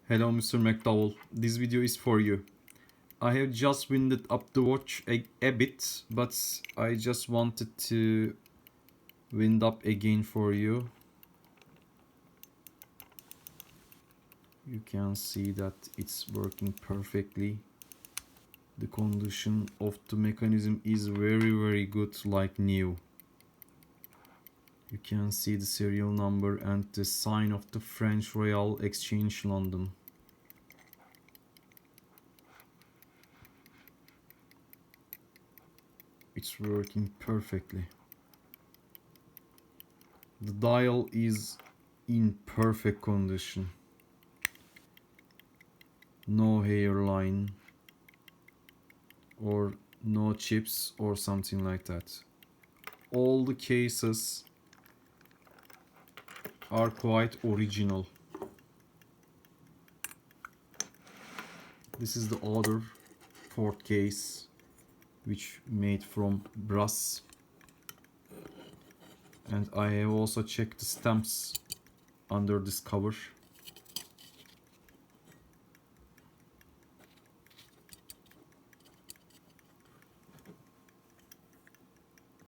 Hello Mr. McDowell, this video is for you. I have just winded up the watch a bit, but I just wanted to wind up again for you. You can see that it's working perfectly. The condition of the mechanism is very good, like new. You can see the serial number and the sign of the French Royal Exchange London. It's working perfectly. The dial is in perfect condition. No hairline or no chips or something like that. All the cases are quite original. This is the other fourth case, which made from brass, and I have also checked the stamps under this cover.